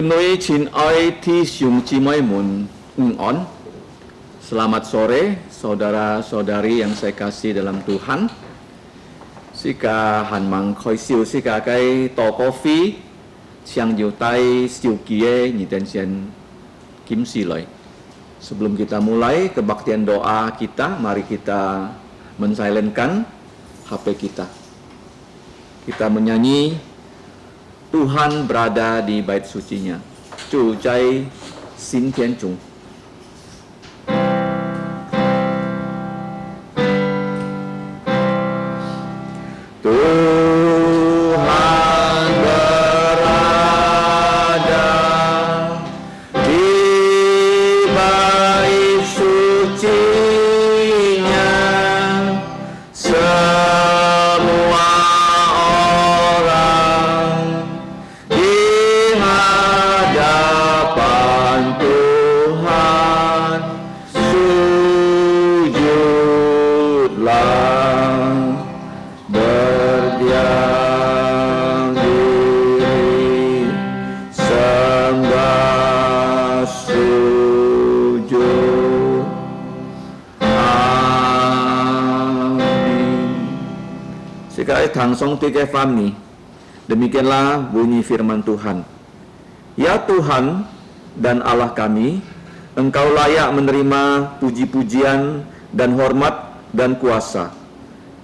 Yêu nuôi亲爱弟兄姊妹们午安. Selamat sore saudara-saudari yang saya kasih dalam Tuhan. Sika han mang khoi siu sika kai to coffee siang jiu tai siu kie nyiten sian kim si loi. Sebelum kita mulai kebaktian doa kita, mari kita mensilenkan HP kita. Kita menyanyi Tuhan berada di bait sucinya. Chu Zai Xin Tian Zhong. Tuhan berada di bait sucinya. Semua orang di hadapan Tuhan sujudlah, berdiam diri, sembah sujud. Amin. Sekarang langsung tiga faham. Demikianlah bunyi firman Tuhan. Ya Tuhan dan Allah kami, Engkau layak menerima puji-pujian dan hormat dan kuasa,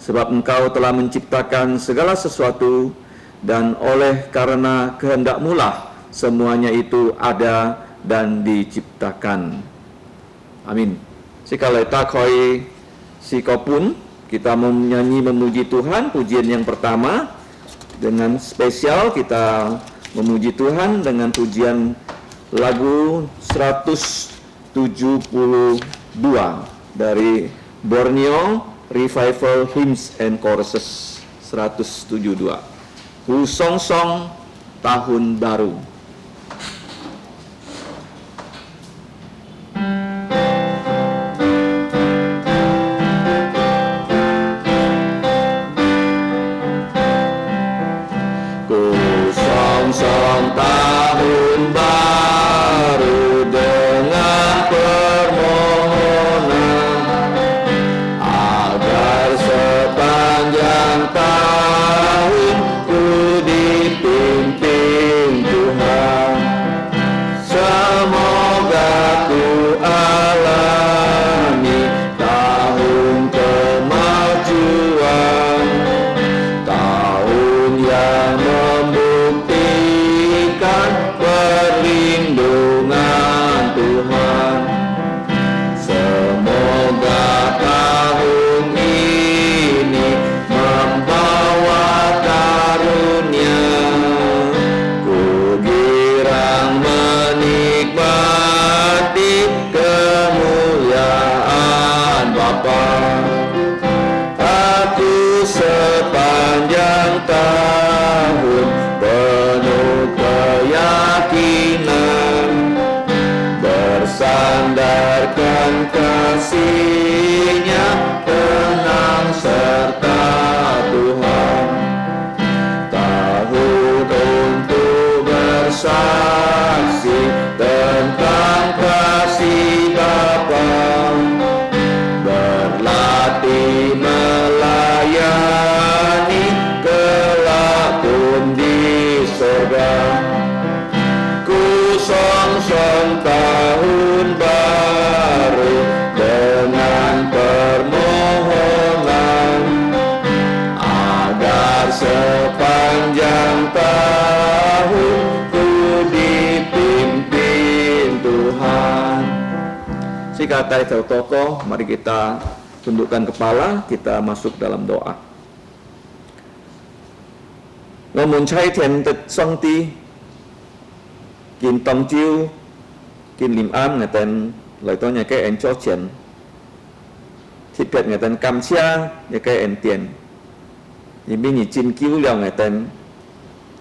sebab Engkau telah menciptakan segala sesuatu, dan oleh karena kehendak-Mu lah semuanya itu ada dan diciptakan. Amin. Sekali takoi sikopun, kita menyanyi memuji Tuhan. Pujian yang pertama dengan spesial kita memuji Tuhan dengan pujian lagu 172 dari Borneo Revival Hymns and Choruses 172. Song-song Tahun Baru. Song tahun baru dengan permohonan agar sepanjang tahun ku dipimpin Tuhan. Semoga ku alami tahun kemajuan, tahun yang perlindungan Tuhan. Semoga tahun ini membawa karunia, ku girang menikmati kemuliaan Bapa. Aku sepanjang tahun penuh keyakinan, bersandarkan kasih-Nya, tenang serta Tuhan. Tahun untuk bersaksi tentang kasih Bapa, berlatih melayani kelak pun di surga. Song-song tahun baru dengan permohonan agar sepanjang tahun ku dipimpin Tuhan. Si kata tokoh, mari kita tundukkan kepala, kita masuk dalam doa. Ngomong cai tian tet song ti Kin tông chiêu, kin lim am người tên lời tôi nhà cái anh cho tiền, thịt việt người tên cam chia nhà cái anh tiền, nhưng bên nhị chín cứu liao người tên,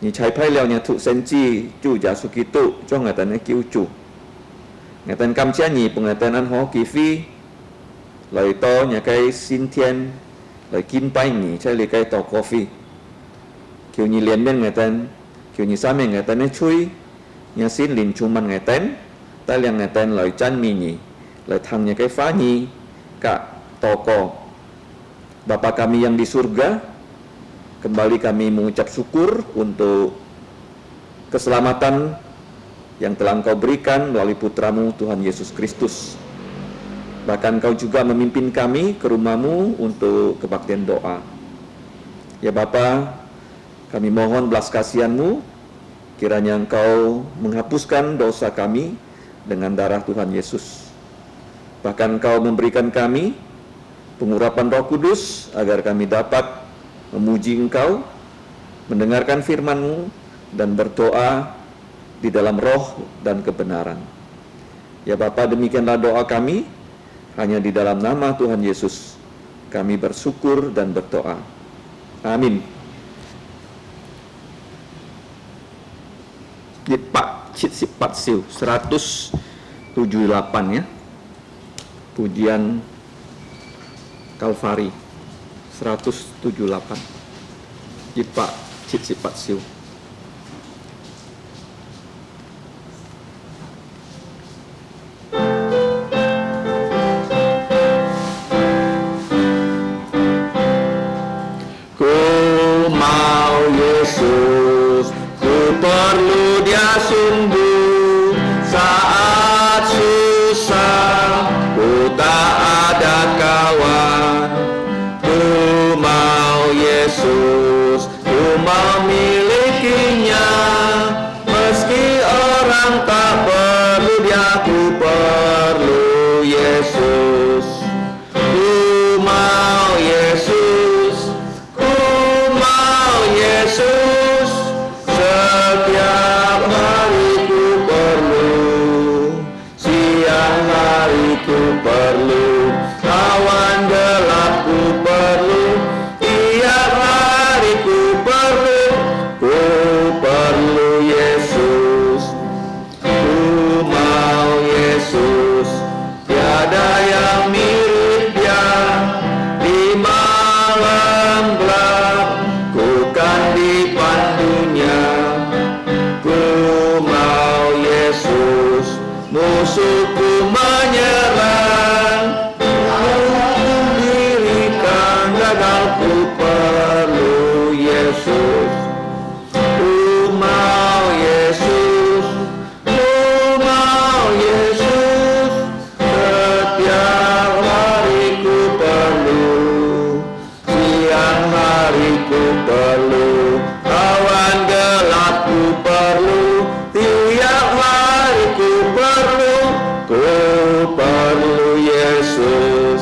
nhị trái phai liao nhà thụ sen chi chủ giả su kitu cho người tên cứu chủ, người tên cam chia nhị của người tên ăn hóa kỳ phi, lời to nhà cái xin thiên, lời kim bay nhị trái lời cái to coffee, kiểu nhị liền bên người tên, kiểu nhị sa mình người tên chui Nyasin lin cuman ngeten, tal yang ngeten loi chan minyi, loi thangnya ke fanyi, kak toko. Bapa kami yang di surga, kembali kami mengucap syukur untuk keselamatan yang telah Engkau berikan melalui putramu Tuhan Yesus Kristus. Bahkan Engkau juga memimpin kami ke rumah-Mu untuk kebaktian doa. Ya Bapa, kami mohon belas kasihan-Mu, kiranya Engkau menghapuskan dosa kami dengan darah Tuhan Yesus. Bahkan Engkau memberikan kami pengurapan Roh Kudus agar kami dapat memuji Engkau, mendengarkan firman-Mu, dan berdoa di dalam roh dan kebenaran. Ya Bapa, demikianlah doa kami, hanya di dalam nama Tuhan Yesus kami bersyukur dan berdoa. Amin. Di Pak Cit Sipat Siu 178 ya. Pujian Kalvari 178. Di Pak Cit Sipat Siu. Yesus, ku perlu Dia sungguh saat susah, ku tak ada kawan. Ku mau Yesus, ku mau milikinya, meski orang tak perlu Dia, ku perlu Yesus. Ku mau Yesus, Yesus, setiap hari ku perlu, siang hari ku perlu, awan gelap ku perlu, tiap hari ku perlu Yesus. Ku mau Yesus, tiada yang mirip Dia di malam gelap. Dipandunya, ku mau Yesus, musuhku menyerang, dirikan gagal, ku perlu Yesus. Ku mau Yesus, ku mau Yesus, setiap hari ku perlu, siang hari ku perlu, awan gelap ku perlu, tiap hari ku perlu Yesus.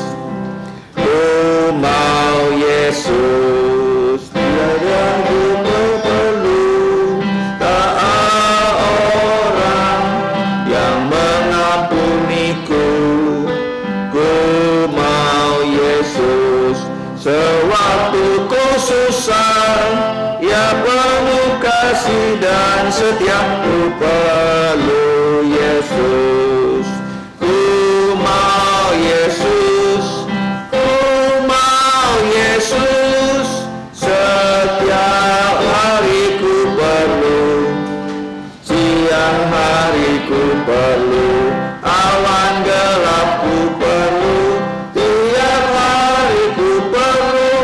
Ku mau Yesus, tiada ku perlu, tak ada orang yang mengampuniku. Ku mau Yesus, sewaktu ku susah, Ia penuh kasih dan setia, ku perlu Yesus. Ku mau Yesus, ku mau Yesus, setiap hari ku perlu, siang hari ku perlu, awan gelap ku perlu, tiap hari ku perlu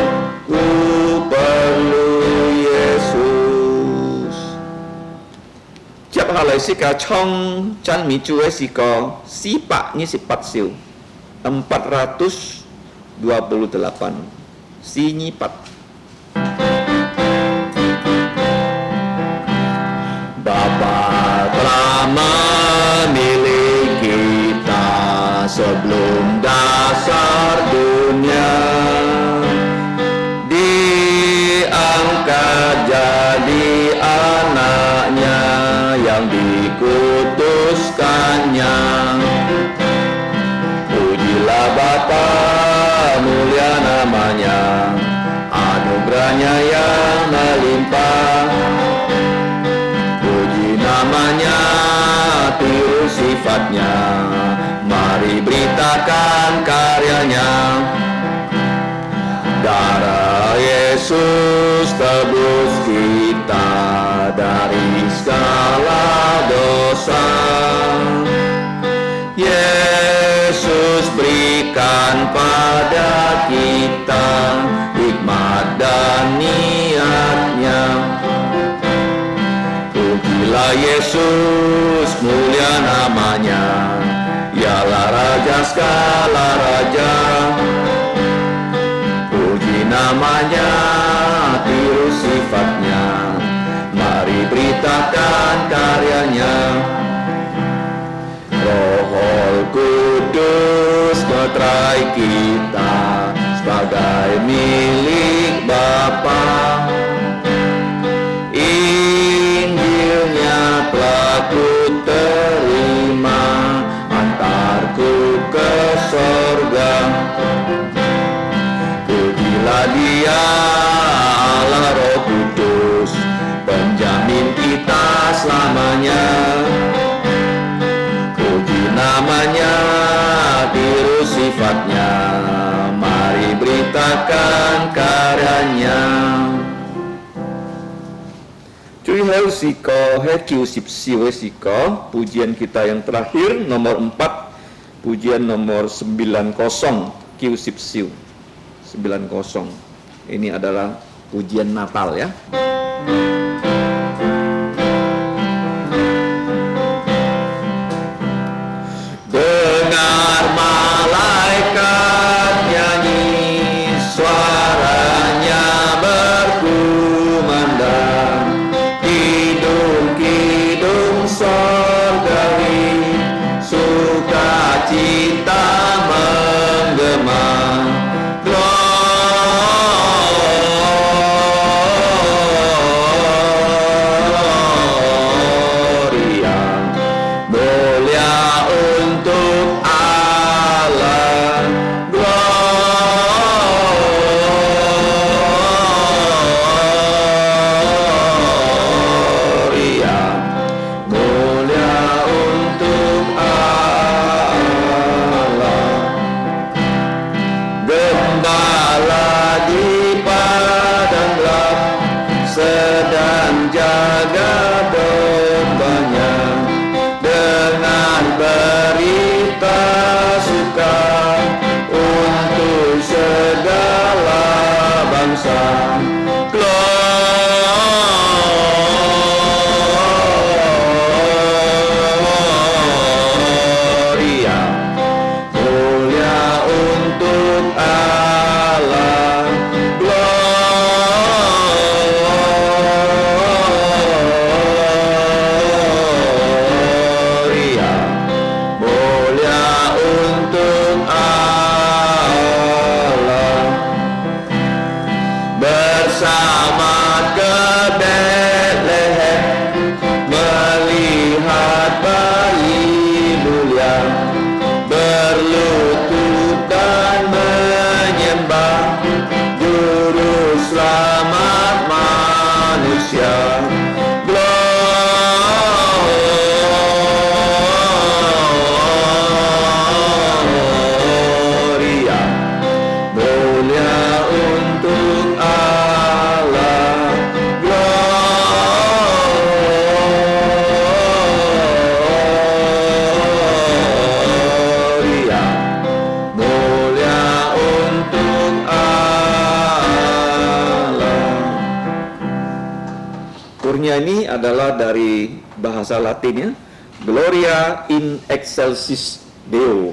Yesus. Chép halai sika chong chan mi chu sika sipa ni sipat siu 428 si nyipat. Bapa telah memilih kita sebelum dasar dunia, diangkat jadi anaknya yang dikutuskannya. Pujilah Bapa, mulia namanya, anugerahnya yang melimpah. Puji namanya, tiru sifatnya, mari beritakan karyanya. Darah Yesus tebus kita dari segala dosa. Yesus berikan pada kita hikmat dan niatnya. Pujilah Yesus, mulia namanya, ialah Raja segala raja. Puji namanya, tiru sifatnya, mari beritakan karyanya. Roh Kudus meterai kita sebagai milik Bapa. Injilnya telah ku terima, antarku ke sorga. Pujilah Dia, Allah Roh Kudus, penjamin kita selamanya. Puji namanya, tiru sifatnya, mari beritakan karyanya. Cui heu siko he kiu sipsiwe siko, pujian kita yang terakhir nomor 4, pujian nomor 90 kiu sipsiu 90. Ini adalah pujian Natal ya. Dengar malaikat nyanyi, suaranya berkumandang, kidung-kidung sorgawi, sukacita menggema. Ini adalah dari bahasa Latinnya, Gloria in excelsis Deo.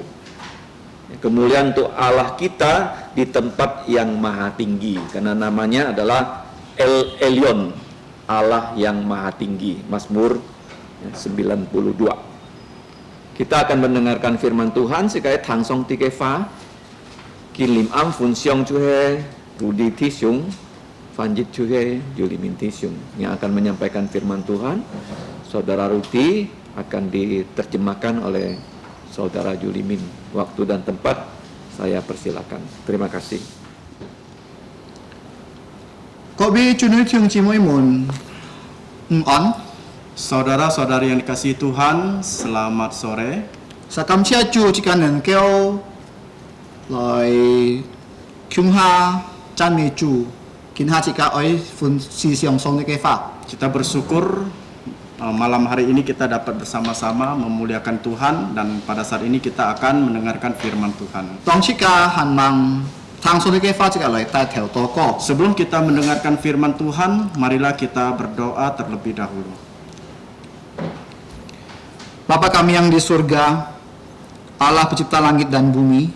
Kemuliaan untuk Allah kita di tempat yang maha tinggi, karena namanya adalah El Elyon, Allah yang maha tinggi. Mazmur 92. Kita akan mendengarkan firman Tuhan sekait Hang Song Tike Fa, Kin Lim Am Fun Siong Chuhe, Rudi Tisung, Fanjit Chuhe, Juli Min Tisung, yang akan menyampaikan firman Tuhan. Saudara Ruti akan diterjemahkan oleh Saudara Juli Min. Waktu dan tempat saya persilakan. Terima kasih. 各位主内听姊妹们，午安。 Saudara-saudari yang dikasihi Tuhan, selamat sore. Sa cảm ơn Chúa chỉ cần nên kêu lời chúng ta chân mê Chúa, khiến ta chỉ cả ấy phần sự sống sống cái pháp. Kita bersyukur malam hari ini kita dapat bersama-sama memuliakan Tuhan, dan pada saat ini kita akan mendengarkan firman Tuhan. 當即家限望ทางโซลิเกฟ้า即係嚟帶頭禱告。 Sebelum kita mendengarkan firman Tuhan, marilah kita berdoa terlebih dahulu. Bapa kami yang di surga, Allah pencipta langit dan bumi,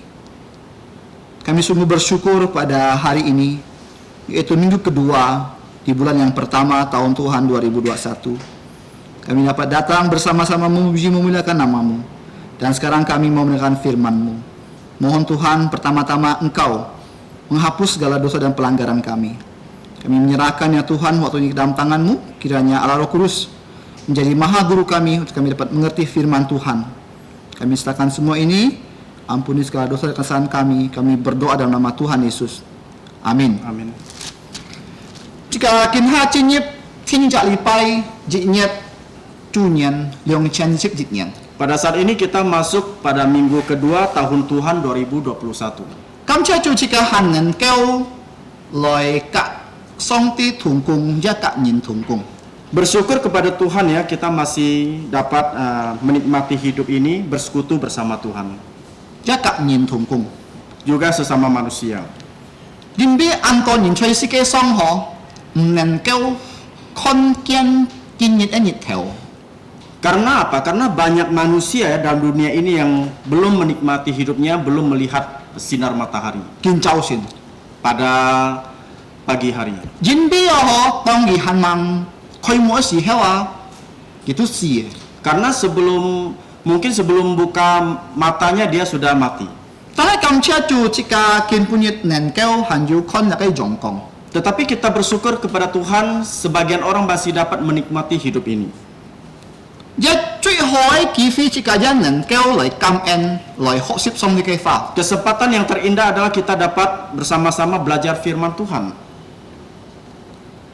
kami sungguh bersyukur pada hari ini, yaitu minggu kedua di bulan yang pertama tahun Tuhan 2021. Kami dapat datang bersama-sama memuji memuliakan nama-Mu. Dan sekarang kami mau mendengarkan firman-Mu. Mohon Tuhan pertama-tama Engkau menghapus segala dosa dan pelanggaran kami. Kami menyerahkan ya Tuhan waktu ini ke dalam tangan-Mu, kiranya Allah Roh Kudus menjadi maha guru kami untuk kami dapat mengerti firman Tuhan. Kami serahkan semua ini, ampuni segala dosa dan kesalahan kami. Kami berdoa dalam nama Tuhan Yesus. Amin. Amin. Jika kinha cinyip tinjak lipai jiknyet cunyan leong championship jiknyan. Pada saat ini kita masuk pada minggu kedua tahun Tuhan 2021. Kam cha chu jika hanen keu loi ka song ti thung kung ja ka nyin thung kung. Bersyukur kepada Tuhan ya, kita masih dapat menikmati hidup ini bersekutu bersama Tuhan. Ja ka nyin thung kung. Juga sesama manusia. Din bi an to nyin choi si ke song ho nen keu kon kian kin nyit anyit theo. Karena apa? Karena banyak manusia ya dalam dunia ini yang belum menikmati hidupnya, belum melihat sinar matahari Kin chao sin. pada pagi hari. Jin bi ho tong gi han mang khoi mo si hewa gitu si. Karena mungkin sebelum buka matanya dia sudah mati. Ta kam cha chu jika kin punyit nen keu han yu kon la kai jong kong. Tetapi kita bersyukur kepada Tuhan, sebagian orang masih dapat menikmati hidup ini. Ya cui hoi kifi jika janen keu lai kam en lai hok sip song di kefa. Kesempatan yang terindah adalah kita dapat bersama-sama belajar firman Tuhan.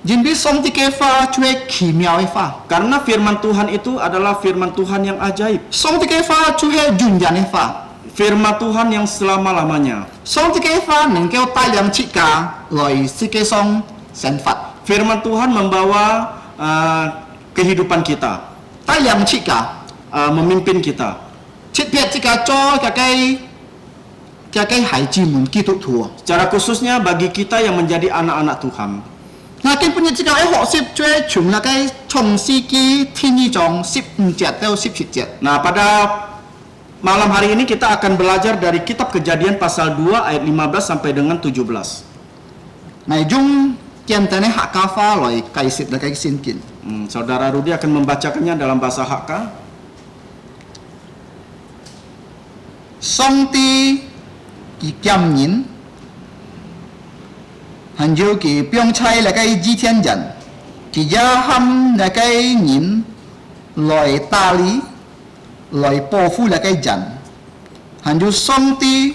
Jin bi song di kefa cui kimiao fa. Karena firman Tuhan itu adalah firman Tuhan yang ajaib. Song di kefa cui junjan fa. Firman Tuhan yang selama-lamanya. Song di kefa nen keu tai yang jika lai si ke song sen fat. Firman Tuhan membawa kehidupan kita, Tai yang jika memimpin kita. cit piat jika cho kakai hai ji mun ki tu tu. Secara khususnya bagi kita yang menjadi anak-anak Tuhan. Nah kin punya jika hok sip cui chung la kai chong si ki tini jong sip njat teu sip jet. Nah, pada malam hari ini kita akan belajar dari kitab Kejadian pasal 2 ayat 15 sampai dengan 17. Nah jung kian tane hak kafa loi kai sit la kai sin kin. Saudara Rudi akan membacakannya dalam bahasa Hakka. Song ti ki kiam nin han jiu ki pyong chai la kai ji tian jan ki ya ham la kai nin loi ta li loi po fu la kai jan han jiu song ti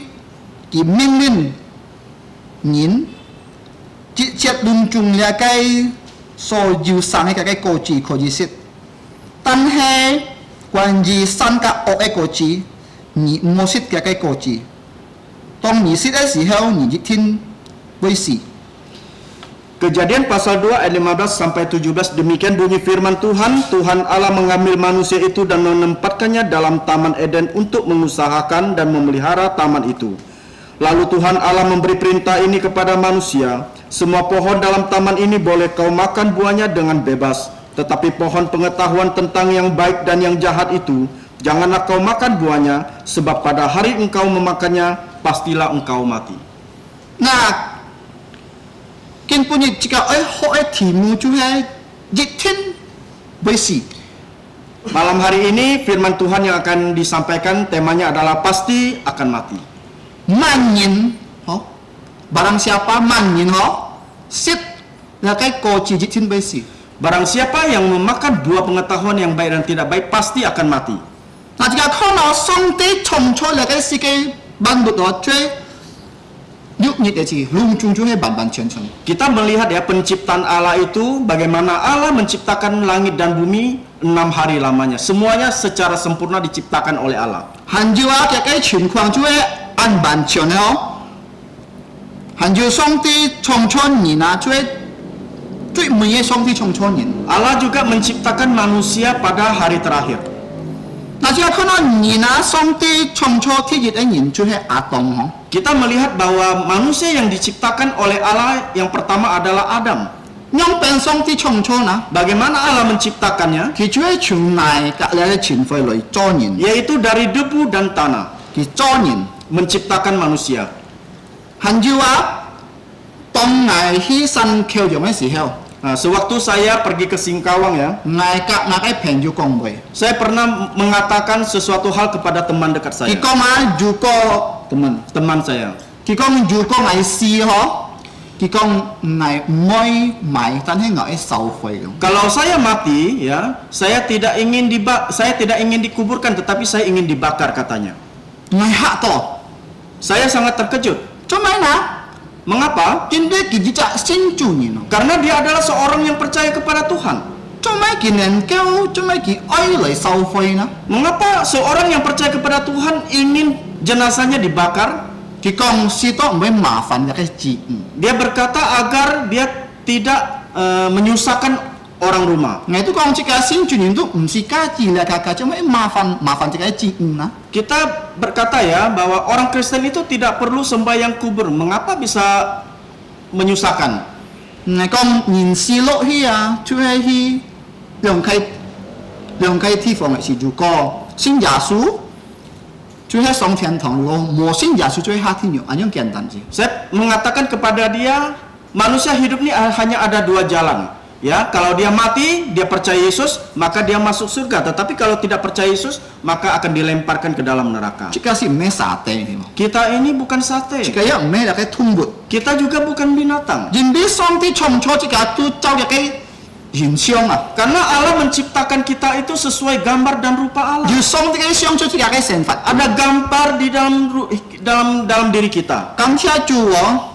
ki min min nin ji chet lung chung la kai so jiu sang cái cô chỉ có gì xịt tan he quan gì san cả ô cái cô chỉ nhị mua xịt cái cô chỉ tông nhị xịt ấy gì heo nhị tin với gì. Kejadian pasal 2 ayat 15 sampai 17, demikian bunyi firman Tuhan. Tuhan Allah mengambil manusia itu dan menempatkannya dalam taman Eden untuk mengusahakan dan memelihara taman itu. Lalu Tuhan Allah memberi perintah ini kepada manusia. Semua pohon dalam taman ini boleh kau makan buahnya dengan bebas. Tetapi pohon pengetahuan tentang yang baik dan yang jahat itu, janganlah kau makan buahnya, sebab pada hari engkau memakannya, pastilah engkau mati. Nah kin punya jika ho timu cu he jitin với gì. Malam hari ini firman Tuhan yang akan disampaikan temanya adalah pasti akan mati. Manyin ho barang siapa manyin ho sit là cái cô chỉ jitin với gì. Barang siapa yang memakan buah pengetahuan yang baik dan tidak baik pasti akan mati. Nah jika kau nak song ti chong cho là cái si cái ban bút đó chơi yuk nyit aja lung chung chung he ban ban chen chen. Kita melihat ya penciptaan Allah itu, bagaimana Allah menciptakan langit dan bumi 6 hari lamanya. Semuanya secara sempurna diciptakan oleh Allah. Han jiwa cái情况就会按板全哦。han jiu song ti chong cho ni na就会最美嘅上帝創造人。 Allah juga menciptakan manusia pada hari terakhir. 嗱，只係看到人啊，上帝創造天地嘅人就係亞當嗬。 Kita melihat bahwa manusia yang diciptakan oleh Allah yang pertama adalah Adam. 樣變上帝創造嗱， Bagaimana Allah menciptakannya? 佢就係從內隔離嘅前輩嚟造人， Yaitu dari debu dan tanah 佢造人。 menciptakan manusia. 很少啊，當我去山橋上嘅時候， Nah, sewaktu saya pergi ke Singkawang ya, 我嘅朋友講佢， saya pernah mengatakan sesuatu hal kepada teman dekat 佢 saya. 講啊，如果 Teman saya. 佢講如果我試嗬，佢講我唔會買，但係我係收費嘅。 Kalau saya mati ya, saya tidak ingin dikuburkan tetapi saya ingin dibakar katanya. 我嚇到， Saya sangat terkejut. 做咩嗱？ Mengapa? 因為佢只先做人咯， Karena dia adalah seorang yang percaya kepada Tuhan. 做咩佢能夠，做咩佢愛嚟收費呢？ Mengapa seorang yang percaya kepada Tuhan ingin jenazahnya dibakar? 佢講試到唔會麻煩嘅字， Dia berkata agar dia tidak menyusahkan orang rumah. 我都講這個先做人都唔是家字嚟㗎，做咩麻煩這個字呢？ Kita berkata ya bahwa orang Kristen itu tidak perlu sembahyang kubur. Mengapa bisa menyusahkan? 我講人事落去啊，就係去兩溪地方嘅時就講信耶穌，就係上天堂咯，冇信耶穌就係下天堂，咁樣簡單啫。 Saya mengatakan kepada dia, manusia hidup ini hanya ada dua jalan. Ya, kalau dia mati, dia percaya Yesus, maka dia masuk surga. Tetapi kalau tidak percaya Yesus, maka akan dilemparkan ke dalam neraka. 這個是唔係沙地嘅， Kita ini bukan sate. 這個又唔係那個通活。 Kita juga bukan binatang. 人哋上帝創造這個都照一個形象啊， Karena Allah menciptakan kita itu sesuai gambar dan rupa Allah. 要上帝嘅相出這個成法。 Ada gambar di dalam diri kita. 咁聽住我，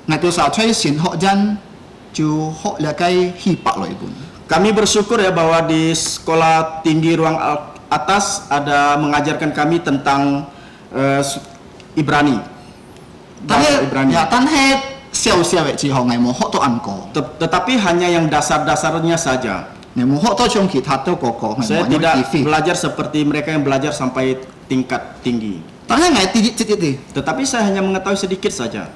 我到時候出去神學人就學那個希伯來文。 Kami bersyukur ya bahwa di sekolah tinggi ruang atas ada mengajarkan kami tentang Ibrani. 但 Bahasa 係 Ibrani. 但係小小嘅時候，我冇學到按個， Tetapi hanya yang dasar-dasarnya saja. 我冇學到像其他多個個，我 Saya 冇 tidak 啲 belajar seperti mereka yang belajar sampai tingkat tinggi. 但係我啲啲， Tetapi saya hanya mengetahui sedikit saja.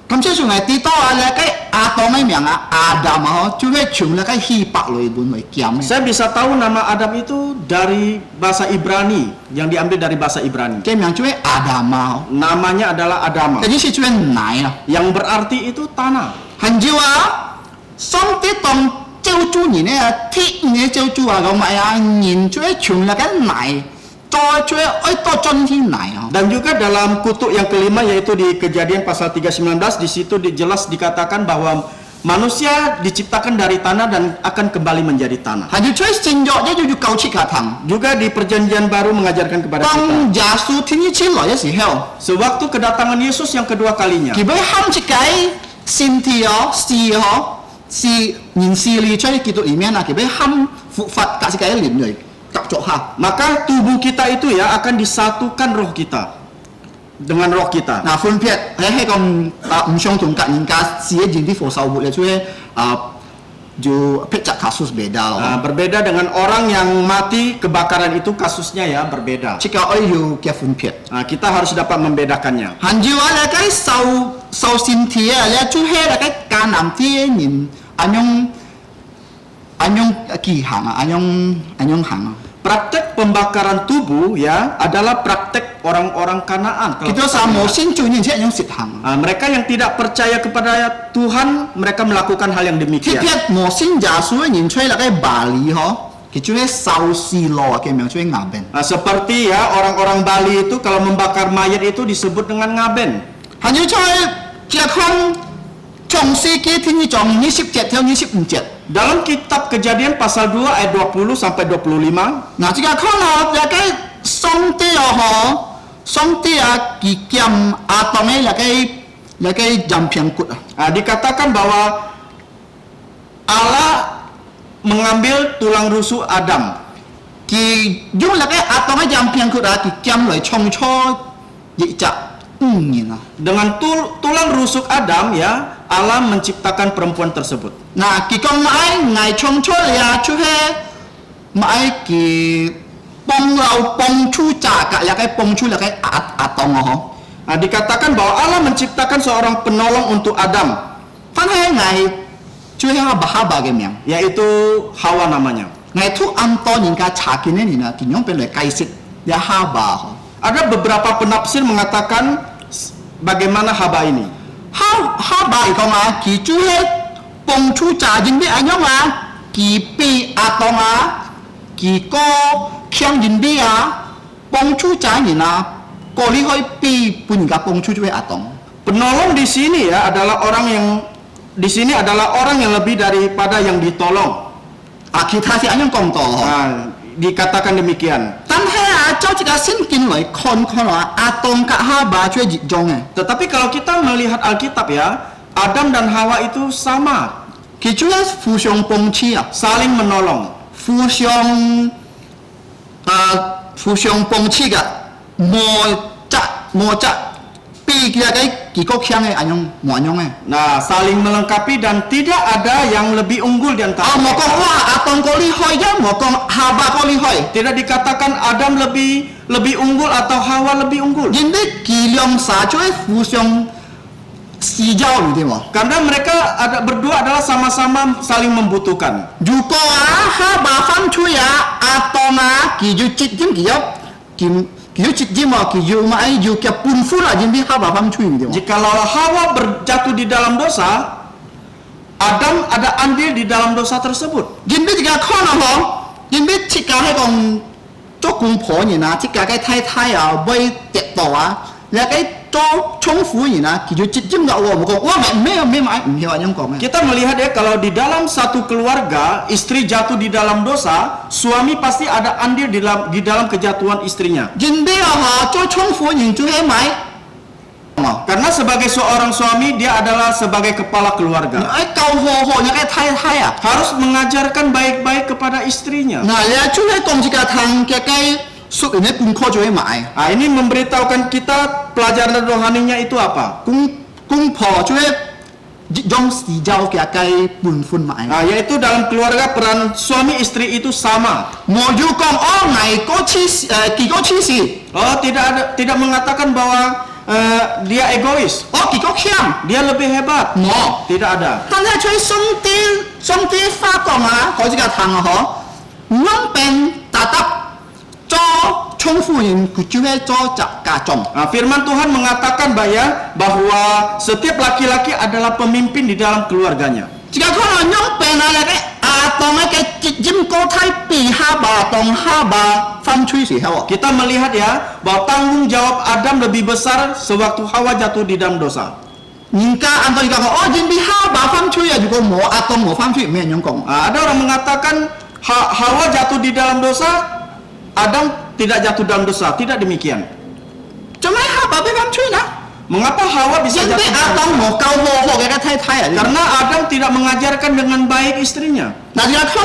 咁即係我啲多啊，那個亞當嘅名啊，亞當啊，就係從那個希伯來文嚟講嘅。 Saya bisa tahu nama Adam itu dari bahasa Ibrani, yang diambil dari bahasa Ibrani. 嘅名就係亞當啊， Namanya adalah Adama, 嗰啲是就係奶啊。 yang berarti itu tanah. 很少啊，上帝當照住人咧，鐵嘅照住啊，咁咪啊，人就係從那個奶，再就係愛到真天奶啊。 Dan juga dalam kutub yang kelima yaitu di Kejadian pasal 3:19 di situ jelas dikatakan bahwa manusia diciptakan dari tanah dan akan kembali menjadi tanah. 係要出聖約一要救出個堂。 Juga di Perjanjian Baru mengajarkan kepada kita. 當耶穌天一出來嘅時候， Sewaktu kedatangan Yesus yang kedua kalinya, 佢俾喊一個身體哦，是人事裏出基督裡面啊，佢俾喊復活，隔一個靈嚟夾咗下。 maka tubuh kita itu ya akan disatukan roh kita dengan roh kita. 嗱，分別喺個唔相同隔人家是一件啲火受活嘅，所以就pecah kasus beda loh. Nah, berbeda dengan orang yang mati kebakaran itu kasusnya ya berbeda. Jika ayu kia phân biệt. Nah, kita harus dapat membedakannya. Hành diệu là cái sau sinh thì là chú hết là cái ca nam thì nhìn anh kỳ hàng anh hàng. Praktek pembakaran tubuh ya adalah praktek orang-orang Kanaan. Kalau Kita sama sinh chủ nhìn sẽ anh sit hàng. Nah, mereka yang tidak percaya kepada Tuhan, mereka melakukan hal yang Khi demikian. biết một sinh giả suy nhìn chơi là cái bà lý ho. Thì chú hết sau si lo cái miệng chú hết ngả bên. Nah, seperti ya orang-orang Bali itu kalau membakar mayat itu disebut dengan ngaben. Hành diệu chơi kia không trong si kia thì như trong 27 theo 27. Dalam kitab Kejadian pasal 2 ayat 20 sampai 25, Nah, jika kau là cái song tê họ song tê kỳ kiam atong ấy là cái jam piang kut. nah, dikatakan bahwa Allah mengambil tulang rusuk Adam. Kỳ dùng là cái atong ấy jam piang kut kỳ kiam lại trong cho dị chạ nhìn à. Dengan tulang rusuk Adam ya, Allah menciptakan perempuan tersebut. Nah, kita ngai chong chol ya cuhe mai ki pong lau pong chu cha ka ya kai pong chu la kai atong ho. Nah, dikatakan bahwa Allah menciptakan seorang penolong untuk Adam, Fan hai ngai cuhe haba ge miang. yaitu Hawa namanya. Ngai tu am to ning ka cha ki ne ni na ki nyong pen le kai sit ya haba ho. Ada beberapa penafsir mengatakan bagaimana Haba ini. Haba ikong ki cuhe pong chu cha jin bi anyong ki pi atong ki ko kyang jin bi pong chu cha ni na ko li hoi pi pun ga pong chu cuhe atong. Penolong di sini ya adalah orang yang lebih daripada yang ditolong. Kita si anyong kong to. Nah, dikatakan demikian. Tan hai zhao ji ga sin kin loi kon atong ka haba cuhe ji jong Tetapi kalau kita melihat Alkitab ya, Adam dan Hawa itu sama, ki cuhe fu xiong pong chi saling menolong. fu xiong pong chi ga mo cha pi kia kai ki ko kyang anyong mo anyong Nah, saling melengkapi dan tidak ada yang lebih unggul di antara mo mereka. kong atong ko li hoi ja mo kong haba ko li hoi Tidak dikatakan Adam lebih unggul atau Hawa lebih unggul. jin bi ki leong sa cuhe fu xiong si jiao ni de mo Karena mereka berdua adalah sama-sama saling membutuhkan. ju ko haba fam chu ya atong ki ju chit jim ki yo ki ju chit jim mo ki ju mai ju kia pun fu la jin bi haba fam chu ni de mo Jikalau Hawa berjatuh di dalam dosa, Adam ada andil di dalam dosa tersebut. jin bi ga ko na ho jin bi chit ka hai kong to kung po ni na chit ka kai thai bai tet to la kai to chong fu ni na ki ju chit jim ga wo mo ko me mai me wa nyong ko me Kita melihat ya kalau di dalam satu keluarga istri jatuh di dalam dosa, suami pasti ada andil di dalam kejatuhan istrinya. jin bi ha to chong fu ni ju hai mai Karena sebagai seorang suami dia adalah sebagai kepala keluarga. ai kau ho nya kai thai Harus mengajarkan baik-baik kepada istrinya. na ya chu hai kong ji ga thang ke kai su ne kun ko ju hai mai Nah, ini memberitahukan kita pelajaran rohaninya itu apa? kung po chu hai jong si jiao ke kai pun fun mai Nah, yaitu dalam keluarga peran suami istri itu sama. mo ju kong ngai ko chi ki ko chi si Oh, tidak mengatakan bahwa dia egois. ki ko kyang Dia lebih hebat. mo Tidak ada. 但係佢送啲發覺好似個糖nyong pen tatap cho夫人kucuhe cho kacong. Nah, firman Tuhan mengatakan bahwa setiap laki-laki adalah pemimpin di dalam keluarganya. Jika kau nyong pen ada atong jim ko thai pi haba tong haba fan chui si hawa. Kita melihat ya bahwa tanggung jawab Adam lebih besar sewaktu Hawa jatuh di dalam dosa. Ningka antoi ka jim bi haba fan chui ya juga mo atong mo fan chui me nyong kong. Ada orang mengatakan Hawa jatuh di dalam dosa, Adam tidak jatuh dalam dosa. Tidak demikian. Cuma haba be fan chui na. Mengapa Hawa bisa Jim bi jatuh dalam atong dosa? mo kau ho ka thai ya. Karena Adam tidak mengajarkan dengan baik istrinya. Nah jika kau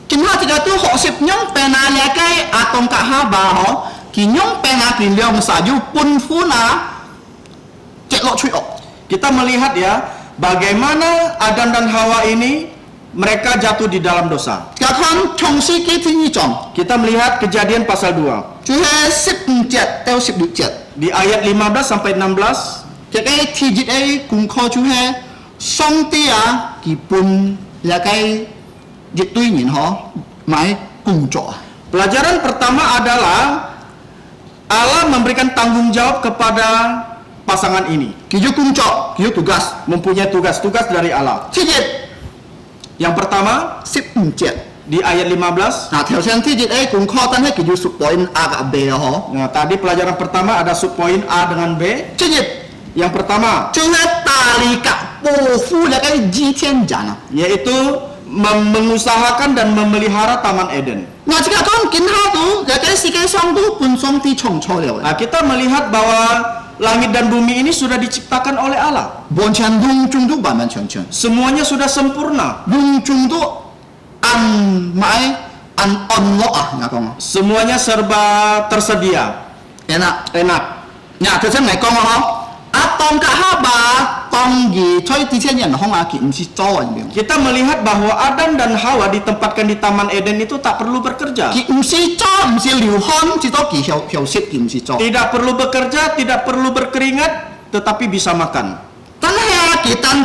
kita tidak tu hok sip nyong pena lekai atong ka haba ho kinyong pena kinyong saju pun funa cek lo cui ok. Kita melihat ya bagaimana Adam dan Hawa ini mereka jatuh di dalam dosa. Jika kau chong si kita ni chong Kita melihat Kejadian pasal 2 cui sip jet teo sip du jet. di ayat 15 sampai 16. Jadi tijit kung kau cui song tia kipun lekai jet tui nin ho mai kung co. Pelajaran pertama adalah Allah memberikan tanggung jawab kepada pasangan ini. Kiju kung co kiju tugas Mempunyai tugas dari Allah. tijit Yang pertama sip jet. di ayat 15. Nah, 條線tijit kung kau tan kiju sub point A ke B ho. Nah, tadi pelajaran pertama ada subpoin A dengan B. tijit Yang pertama 就是大力噶保護那個祭天人啊！ yaitu mengusahakan dan memelihara Taman Eden. 我即刻講見下到，那個世界上都半雙啲創錯了。 Nah, kita melihat bahwa langit dan bumi ini sudah diciptakan oleh Allah. 完全隆中都完完全全， Semuanya sudah sempurna. 隆中都按買按落啊！我講啊， Semuanya serba tersedia. enak。 Enak. 嗱，頭先咪講啊，嗬，阿當格哈巴當 Tonggi choi ti chen yan hong aki msi cawan bim. Kita melihat bahwa Adam dan Hawa ditempatkan di Taman Eden itu tak perlu bekerja. Ki msi caw msi liu hon si to ki hiao sit ki msi caw. Tidak perlu bekerja, tidak perlu berkeringat, tetapi bisa makan. Tan he ki tan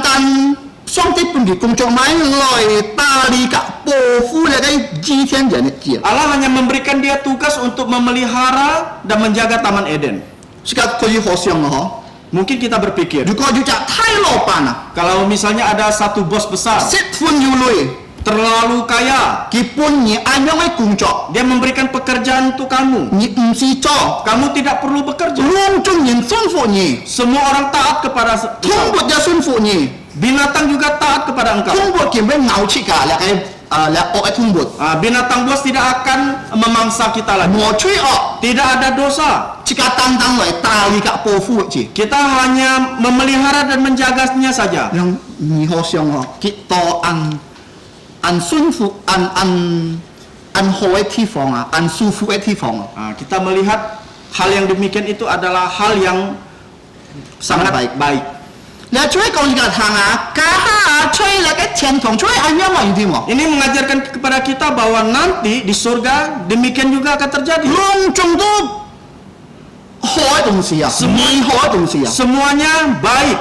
song ti pun di kung chok mai loi ta li ka po fu le kai ji tian jan ji. Allah hanya memberikan dia tugas untuk memelihara dan menjaga Taman Eden. Sika ko yi ho siang ho. Mungkin kita berpikir, Du ko ju ja tai lo pana. kalau misalnya ada satu bos besar, Sit fun yu lui. terlalu kaya, Ki pun ni anyong ai kung chok. dia memberikan pekerjaan untuk kamu. Ni msi caw. Kamu tidak perlu bekerja. Long chung yin sun fu ni. Semua orang taat kepada Thung engkau. bot ja sun fu ni. Binatang juga taat kepada engkau. Thung bot ki ben ngau chi ka la kai la o ai thung bot. Binatang buas tidak akan memangsa kita lagi. Mo chui o. Tidak ada dosa. Jika tang loi ta li ka po fu ji. Kita hanya memelihara dan menjaganya saja. Yang ni ho siang ho. Ki to an sun fu an ho ai ti fong an su fu ai ti fong. Kita melihat hal yang demikian itu adalah hal yang sangat baik. La chui kong ji ka thang ka ha chui la kai qian tong chui an yang wa yi mo. Ini mengajarkan kepada kita bahwa nanti di surga demikian juga akan terjadi. Long chung du ho ai dong si ya. Ni ho ai dong si ya. Semuanya baik.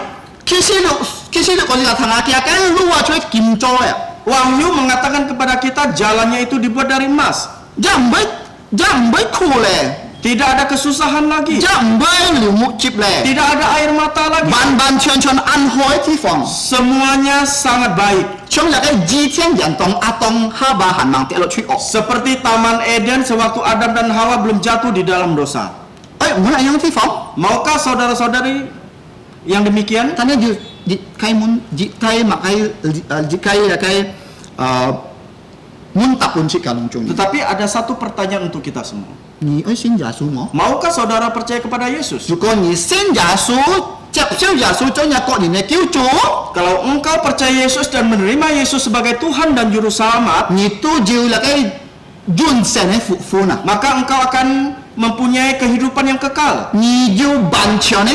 Kisi lu kong ji ka thang ki kan lu wa chui kim cho ya. Wahyu mengatakan kepada kita jalannya itu dibuat dari emas. Jam bai ku le. Tidak ada kesusahan lagi. Jam bai liu mu chip le. Tidak ada air mata lagi. Ban chen an ho ai ti fong. Semuanya sangat baik. Chung la kai ji tian jan tong atong ha ba han mang te lo chui o. Seperti Taman Eden sewaktu Adam dan Hawa belum jatuh di dalam dosa. Ai mana yang ti fong? Maukah saudara-saudari yang demikian? Tanya ji kai mun ji tai ma kai ji kai la kai mun tak pun chi ka long chung. Tetapi ada satu pertanyaan untuk kita semua. Ni ai sin ja su mo. Maukah saudara percaya kepada Yesus?如果你信耶稣，接受耶稣做你个人的救主， Kalau engkau percaya Yesus dan menerima Yesus sebagai Tuhan dan Juru Selamat, 你都就那个永生的福分啊， maka engkau akan mempunyai kehidupan yang kekal. 你就完全的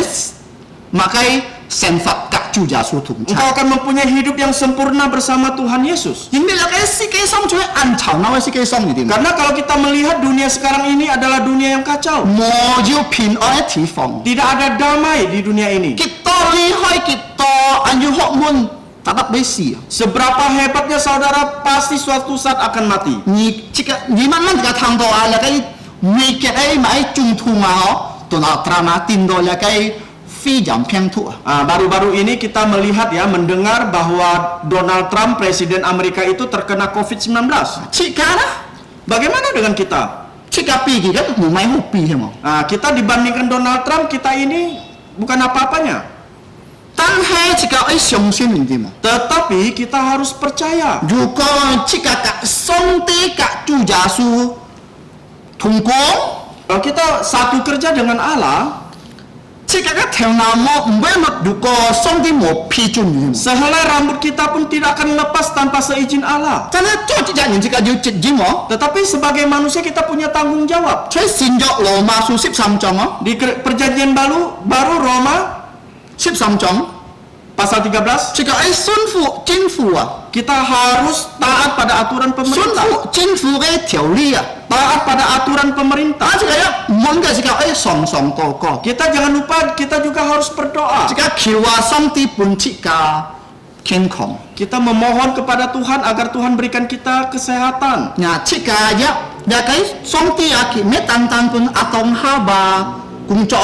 马该神法跟主耶稣同 Engkau 在。 akan mempunyai hidup yang sempurna bersama Tuhan Yesus. 因为那个世界上最暗潮那个世界上一点， Karena kalau kita melihat dunia sekarang ini adalah dunia yang kacau. 没有平安的地方， Tidak ada damai di dunia ini. kita lihat kita anju hok mun tak besi。 Seberapa hebatnya saudara pasti suatu saat akan mati. 你慢慢个看到啊，那个美国的买中途啊，哦，都拿drama听到那个非常偏土啊。 Baru-baru ini kita melihat ya, mendengar bahwa Donald Trump, Presiden Amerika itu terkena COVID-19. Cikara, Bagaimana dengan kita? cika pergi kan mau main hobi semua. Kita dibandingkan Donald Trump, kita ini bukan apa-apanya. Tan hai cika ai xiong xin ni di mo. Tetapi kita harus percaya. Juga cika ka song te ka ju ja su thong gong, Kalau kita satu kerja dengan Allah, cika ka theo na mo mbe mo duko song te mo pi chun ni mo. sehelai rambut kita pun tidak akan lepas tanpa seizin Allah. Tan to cika ni cika ju chit ji mo. Tetapi sebagai manusia kita punya tanggung jawab. Choi sin jo lo ma su 13 jong oh. Di perjanjian baru Roma 13 jong. pasal 13, Cika ai sun fu jin fu ah. kita harus taat pada aturan Sun pemerintah. fu jin fu ke tiao li ah. Taat pada aturan pemerintah. Ah cika ya mon ka cika ai song song to ko. Kita jangan lupa, kita juga harus berdoa. Jika kiwa song ti pun cika ken kong. Kita memohon kepada Tuhan agar Tuhan berikan kita kesehatan. Nya cika ya kai song ti aki me tan pun atong haba kung cho.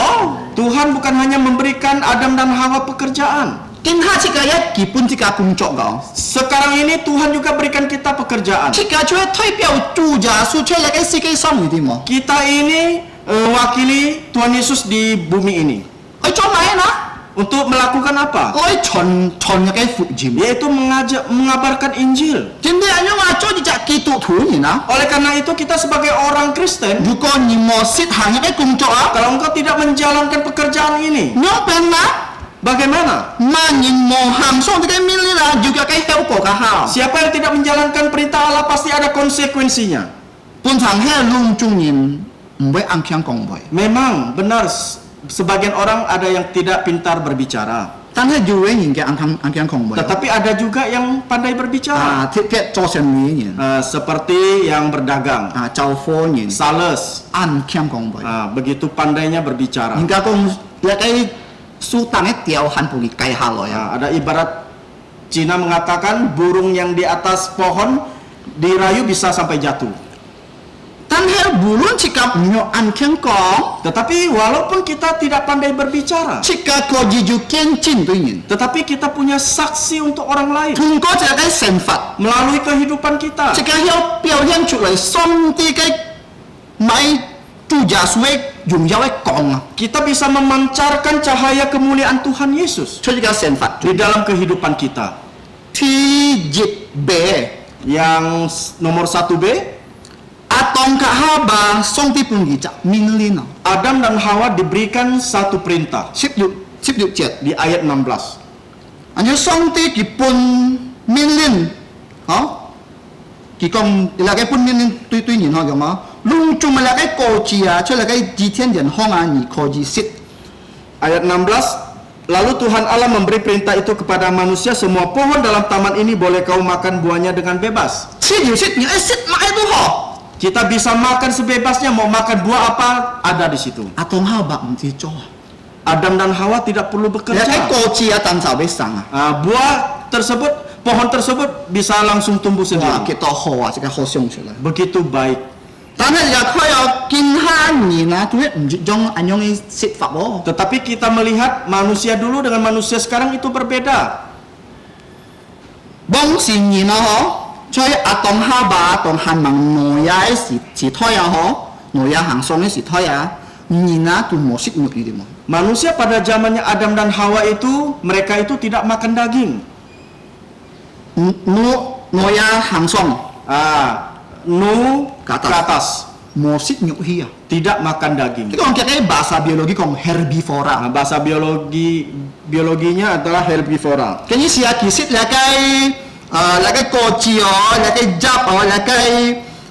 Tuhan bukan hanya memberikan Adam dan Hawa pekerjaan. Kin ha cika ya ki pun cika kung cho gao. Sekarang ini Tuhan juga berikan kita pekerjaan. Cika chue thoi piao ju ja su chue la kai si kai song ni mo. Kita ini mewakili Tuhan Yesus di bumi ini. Ai cho mai na. Untuk melakukan apa? Ai chon ya kai fu jim. Yaitu mengabarkan Injil. Jinde anyo ma cho cika ki tu thu ni na. Oleh karena itu kita sebagai orang Kristen, Juko ni mo sit hang ya kai kung cho ah. kalau engkau tidak menjalankan pekerjaan ini, Nyong pen na. bagaimana? Manin mo ham song te kai min li la juga kai heo ko ka ha. Siapa yang tidak menjalankan perintah Allah pasti ada konsekuensinya. Pun thang he lung chung yin mbai ang kyang kong boy. Memang benar, sebagian orang ada yang tidak pintar berbicara. 但係做嘅人嘅安康冇。 Tetapi ada juga yang pandai berbicara. 貼做生意人， Seperti yang berdagang, 做貨人， sales, 安康冇。 begitu pandainya berbicara. 人家講你嘅樹當一條hand不離計下來啊， Ada ibarat Cina mengatakan burung yang di atas pohon dirayu bisa sampai jatuh. 但係無論自己唔有安康講， Tetapi walaupun kita tidak pandai berbicara, 自己個字就見證對人， tetapi kita punya saksi untuk orang lain 通過自己嘅成法， melalui kehidupan kita. 自己要表現出嚟上帝嘅咪主耶穌嘅榮耀嘅講啊， Kita bisa memancarkan cahaya kemuliaan Tuhan Yesus 出自己成法。 di dalam kehidupan kita. ที่จิตเบ Yang nomor 1B, อาตองกะฮาบาทรงที่ปุ่นกิจมินลิน Adam dan Hawa diberikan satu perintah 10 เจ็ด di ayat 16. อันนี้ทรงที่กิปุ่นมินลินกิกงละไกปุ่นมินลินตุยๆนี่เนาะก็มาลุงจุมละไกโกจีอ่ะช่วยละไกจีเทียนเดียนห้องอันนี้โคจีสิ Ayat 16, lalu Tuhan Allah memberi perintah itu kepada manusia, semua pohon dalam taman ini boleh kau makan buahnya dengan bebas. 10你สิมาไอ้ตัวหอ Kita bisa makan sebebasnya, mau makan buah apa ada di situ. อาตองฮาบามันที่จ่อ Adam dan Hawa tidak perlu ละไกโก bekerja. จีอ่ะตันสาวไปสั่งอ่ะ Buah tersebut, pohon tersebut bisa langsung tumbuh ว่า sendiri. กิตอหออ่ะจะก็หอส่ง出来 Begitu baik. 但係又佢又見下年啊，做咩唔接種安樣嘅説法喎？ Tetapi kita melihat manusia dulu dengan manusia sekarang itu berbeda. 幫是年啊嗬，所以阿當哈巴當漢盟內呀是胎啊嗬，內呀行上嘅是胎啊，年啊都冇識肉啲嘛。 Manusia pada zamannya Adam dan Hawa itu, mereka itu tidak makan daging. 內呀行上 Nu Ke ke atas. atas, 冇識肉啲啊。 tidak makan daging. 呢個嘅bahasa biologi 講 herbivora。 Bahasa biologinya adalah herbivora. 跟住試下其實你嘅個字哦，你嘅汁哦，你嘅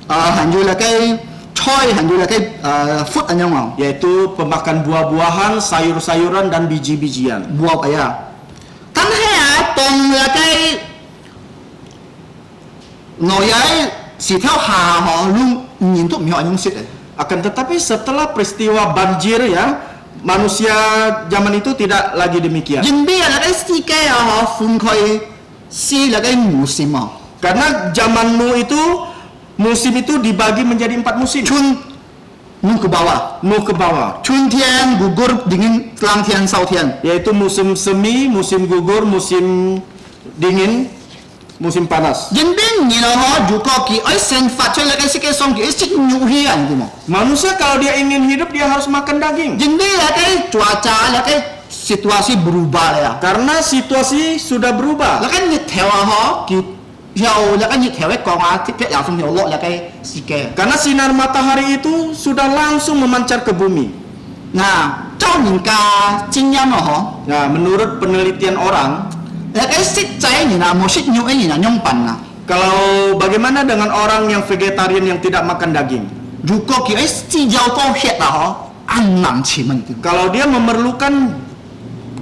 行住你嘅菜，行住你嘅food 咁樣喎。 Yaitu pemakan buah-buahan, sayur-sayuran dan biji-bijian. buah apa ya? Tan hea tong lagi noyai si theo hà họ luôn nhìn tụi mình họ nhung xịt. Akan tetapi setelah peristiwa banjir ya, manusia zaman itu tidak lagi demikian. Nhìn bi là cái si cái họ phun khơi si là cái musim à. Karena zaman Nuh itu, musim itu dibagi menjadi 4 musim. Chun Nuh ke bawah. Nuh ke bawah, Chun tian gugur dingin telang tian sau tian. yaitu musim semi, musim gugur, musim dingin, musim panas. Nhìn bi nhìn họ dù có kỳ ấy sen phát cho là cái si cái song kỳ ấy xịt nhu hiền đúng không? Manusia kalau dia ingin hidup dia harus makan daging. Nhìn bi là cái cuaca là cái situasi berubah ya. Karena situasi sudah berubah. Là cái nhiệt theo họ kỳ theo là cái nhiệt theo cái con á tiếp theo xong nhiều lộ là cái si cái. Karena sinar matahari itu sudah langsung memancar ke bumi. Nah, trong những ca kinh nghiệm mà họ Nah, menurut penelitian orang, là cái xích cháy như là một xích nhũ ấy như là nhông bẩn à. kalau bagaimana dengan orang yang vegetarian yang tidak makan daging? Dù có kiểu ấy chỉ giao to hiện là họ ăn nặng chỉ mình từ. Kalau dia memerlukan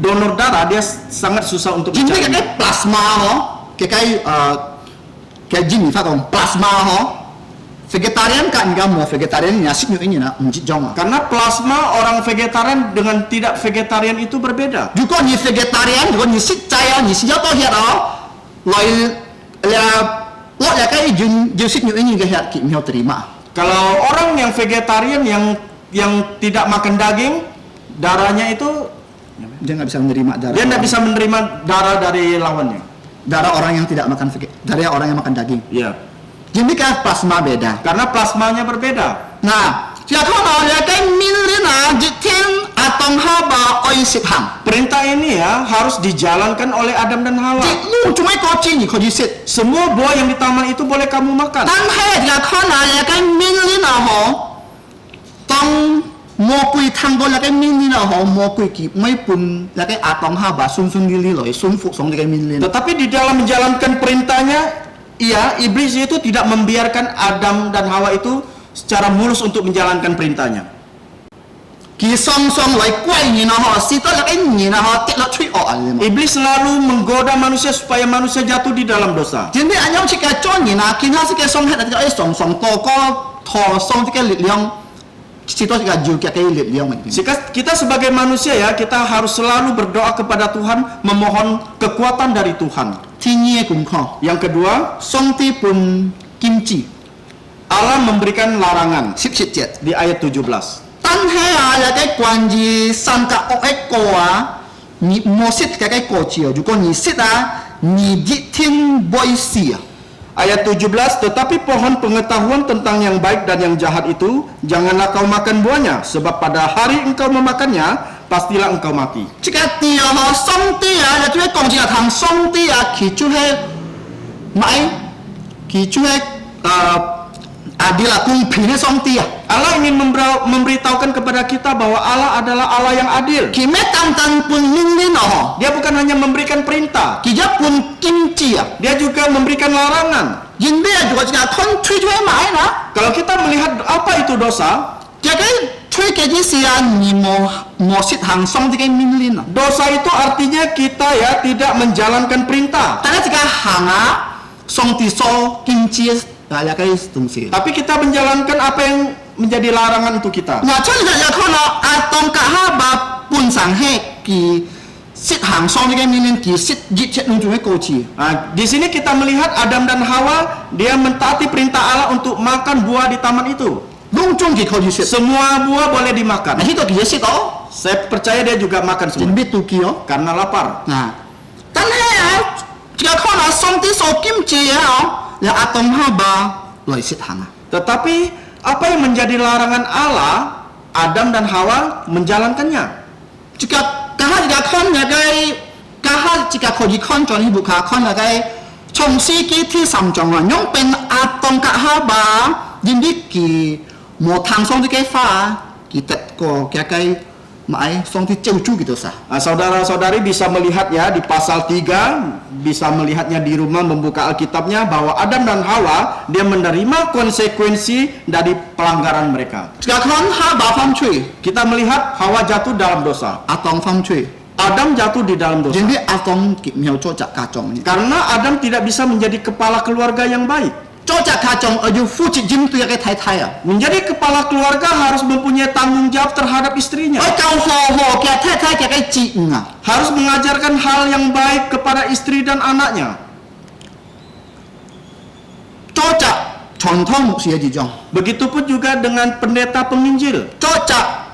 donor darah, dia sangat susah untuk Chính vì mencari. cái plasma họ cái gì mình phát còn plasma họ vegetarian kan enggak mau vegetarian ya xích nhũ ấy như là chỉ trong à. Karena plasma orang vegetarian dengan tidak vegetarian itu berbeda. Dù có như vegetarian, dù có như xích cháy như xích giao to hiện đó, loại là cái dương xích nhũ ấy như cái hiện kịp nhau terima. Kalau orang yang vegetarian yang tidak makan daging, darahnya itu Dia nggak bisa menerima darah. dia tidak bisa menerima darah dari lawannya. Darah orang yang tidak makan darah orang yang makan daging. Iya. Jadi kan plasma beda. Karena plasmanya berbeda. Nah, ya kalau ya kan milina jitin atong haba oi sithang. Perintah ini ya harus dijalankan oleh Adam dan Hawa. Jadi lu cuma koci ni kau jisit. Semua buah yang di taman itu boleh kamu makan. Tan hai ya kalau ya kan milina ho tong mo kui thang bo la cái milina ho mo kui ki mai pun la cái atong haba sun sun lili loi sun fu song cái milina. Tetapi di dalam menjalankan perintahnya, iya, iblis itu tidak membiarkan Adam dan Hawa itu secara mulus untuk menjalankan perintahnya. Ki song lai kuai ni na ho, si to la ni na ho tit la chui o ali. Iblis selalu menggoda manusia supaya manusia jatuh di dalam dosa. Jadi anyong cika con ni na, kin ha si ke song het ai song to ko tho song cika lit liang. Si to cika ju cika lit liang. Kita sebagai manusia ya, kita harus selalu berdoa kepada Tuhan, memohon kekuatan dari Tuhan. Tinye kun kho. Yang kedua, Song ti pun kimchi. Allah memberikan larangan 17 di ayat 17. Tan he ya cái quan gì san ka o ai ko ni mo sit cái ko chi ju ko ni sit ni di tin boy si. Ayat 17, tetapi pohon pengetahuan tentang yang baik dan yang jahat itu janganlah kau makan buahnya, sebab pada hari engkau memakannya pastilah engkau mati. Jika dia ha song ti ya tu kong ji thang song ti ya ki chu he mai ki chu he adil kung phine song ti ya. Allah ingin memberitahukan kepada kita bahwa Allah adalah Allah yang adil. Ki me tang tang pun ning ni no. Dia bukan hanya memberikan perintah, Ki ja pun kimchi ya. dia juga memberikan larangan. Yin dia juga jika kon chui chui mai na. Kalau kita melihat apa itu dosa, Jadi chui ke ji si ni mo sit hang song ti ke min lin na. dosa itu artinya kita ya tidak menjalankan perintah. Tapi jika hanga song ti so kimchi ya kai tung si. Tapi kita menjalankan apa yang menjadi larangan untuk kita. Nah, chui ya kon atong ka ha ba pun sang he ki sit hang song ti ke min lin ki sit ji chet nung chui ko chi. Nah, di sini kita melihat Adam dan Hawa, dia mentaati perintah Allah untuk makan buah di taman itu. Dong chung ki ko ji sit. Semua buah boleh dimakan. Nah, itu ki sit oh. Saya percaya dia juga makan semua Jin bit tu ki oh. karena lapar. Nah, tan he jika kon song ti so kimchi ya ya atong ha ba loi sit hanga. Tetapi apa yang menjadi larangan Allah, Adam dan Hawa menjalankannya. Jika kahal jika kon ya kai kahal jika ko ji kon jon hi buka kon ya kai chong si ki thi sam jong wa nyong pen atong ka ha ba yin bi ki mo thang song ti kai fa ki tet ko kya kai mai song ti cheu chu gitu sa. Nah, saudara-saudari bisa melihatnya di pasal 3, bisa melihatnya di rumah membuka Alkitabnya bahwa Adam dan Hawa dia menerima konsekuensi dari pelanggaran mereka. Jika kon ha ba fam chui Kita melihat Hawa jatuh dalam dosa. atong fam chui Adam jatuh di dalam dosa. yin bi atong ki miao cho jak ka chong ni. Karena Adam tidak bisa menjadi kepala keluarga yang baik. Cho jak ka chong aju fu chi jim tu ya kai thai thai ya. Menjadi kepala keluarga harus mempunyai tanggung jawab terhadap istrinya. Oi kau ho kya thai thai kya kai chi nga. Harus mengajarkan hal yang baik kepada istri dan anaknya. Cho jak chon thong sia ji jong. Begitupun juga dengan pendeta penginjil. Cho jak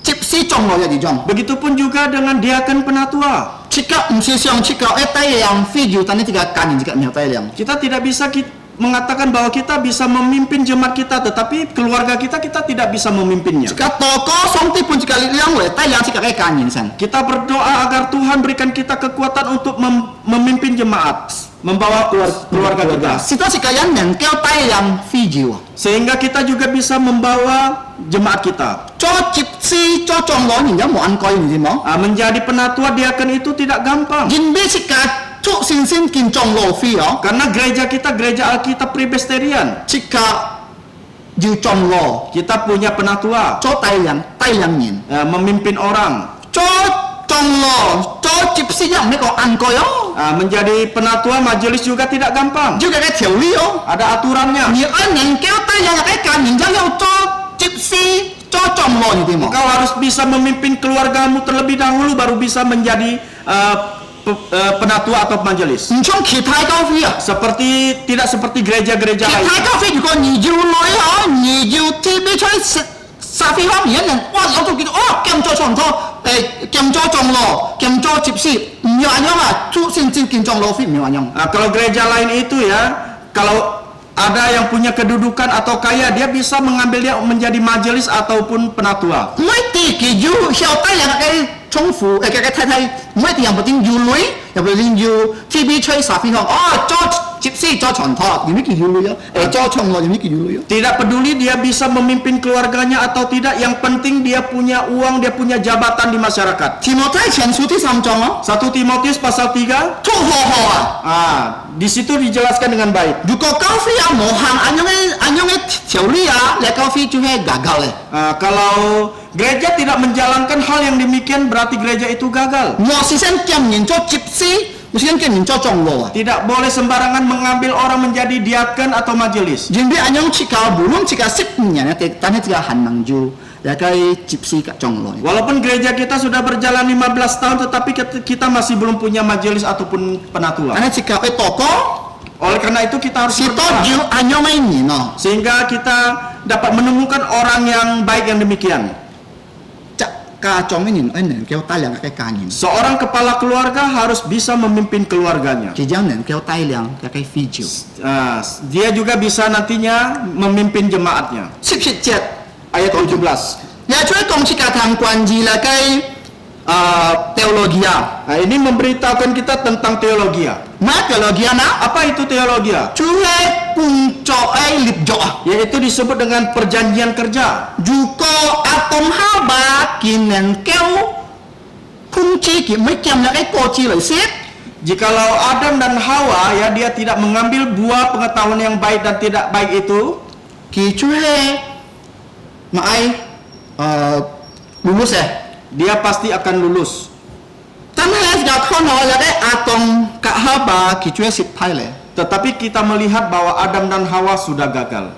chip si chong lo ya ji jong. Begitupun juga dengan diaken penatua. Jika mesti siang jika tai yang video tadi tiga kan jika miao tai liang. Kita tidak bisa mengatakan bahwa kita bisa memimpin jemaat kita, tetapi keluarga kita tidak bisa memimpinnya. Jika toko song ti pun jika liang le tai yang jika kai kan yin san. Kita berdoa agar Tuhan berikan kita kekuatan untuk memimpin jemaat, membawa keluarga kita, Situasi kalian yang kau tai yang video. sehingga kita juga bisa membawa jemaat kita. Cho chip si cho chong lo ni ya mo an koi ni mo. Menjadi penatua diaken itu tidak gampang. Jin be jika cu sin sin kin chong lo fi yo. Karena gereja kita gereja Alkitab Presbyterian. Jika ju chong lo Kita punya penatua cho tai yang yin. memimpin orang. Cho chong lo cho chip si yang me ko an koi yo. Menjadi penatua majelis juga tidak gampang. Juga kai tiao li yo. Ada aturannya. Ni an yang kau tai yang kai kan yin yang cho chip si cho chong lo ni mo. Engkau harus bisa memimpin keluargamu terlebih dahulu baru bisa menjadi penatua atau majelis. 唔充其他高飛啊！ Tidak seperti gereja-gereja 其他 lain. 高飛如果你要女啊，你要 TV 出去沙飛方面人，哇！我就見到哦，咁咗床拖，咁咗中咯，咁咗接絲，唔要咁樣啊，出先照見中咯飛唔要咁樣。 Kalau gereja lain itu ya, kalau ada yang punya kedudukan atau kaya, dia bisa mengambil dia menjadi majelis ataupun penatua. 每啲佢要小低人嘅重複嘅太太，每啲人不定要女，又不定要 TV 吹沙飛方，哦，咗接絲咗床拖，點解叫要女啊？咗床咯，點解叫要女啊？ Tidak peduli dia bisa memimpin keluarganya atau tidak, yang penting dia punya uang, dia punya jabatan di masyarakat. 提摩太前書第3章啊， 1 Timotius pasal 3, 祝賀賀啊！ di situ dijelaskan dengan baik. 如果教會有無限按樣嘅條例啊，你教會就係 gagal 咧。 Kalau gereja tidak menjalankan hal yang demikian berarti gereja itu gagal. 我是想兼人做執事，我是想兼人做長老啊。 Tidak boleh sembarangan mengambil orang menjadi diaken atau majelis. 因為按樣切教無論切教10年咧，但係切教很難做，你該執事嘅長老。 Walaupun gereja kita sudah berjalan 15 tahun tetapi kita masih belum punya majelis ataupun penatua. 但係切教嘅多個， Oleh karena itu kita harus 是多 berdoa 要按樣嘅人咯。 sehingga kita dapat menemukan orang yang baik yang demikian. 即家長嘅人，能夠帶領嘅家人， Seorang kepala keluarga harus bisa memimpin keluarganya. 即將能夠帶領嘅非洲。 Dia juga bisa nantinya memimpin jemaatnya. 17節。 Ayat 17. 也出講切教談關於啦嘅teologi啊， Nah, ini memberitahukan kita tentang teologia. 咩 teologi啊？ Apa itu teologia? 主係工作嘅立作啊。 Yaitu disebut dengan perjanjian kerja. 如果阿當哈巴見能夠控制佢ไม่จำ嘅過去嚟説， Jikalau Adam dan Hawa ya dia tidak mengambil buah pengetahuan yang baik dan tidak baik itu, 佢就係咪lulus啊？ dia pasti akan lulus. 但係有可能有啲阿當กับ哈巴佢就係失敗咧。 Tetapi kita melihat bahwa Adam dan Hawa sudah gagal.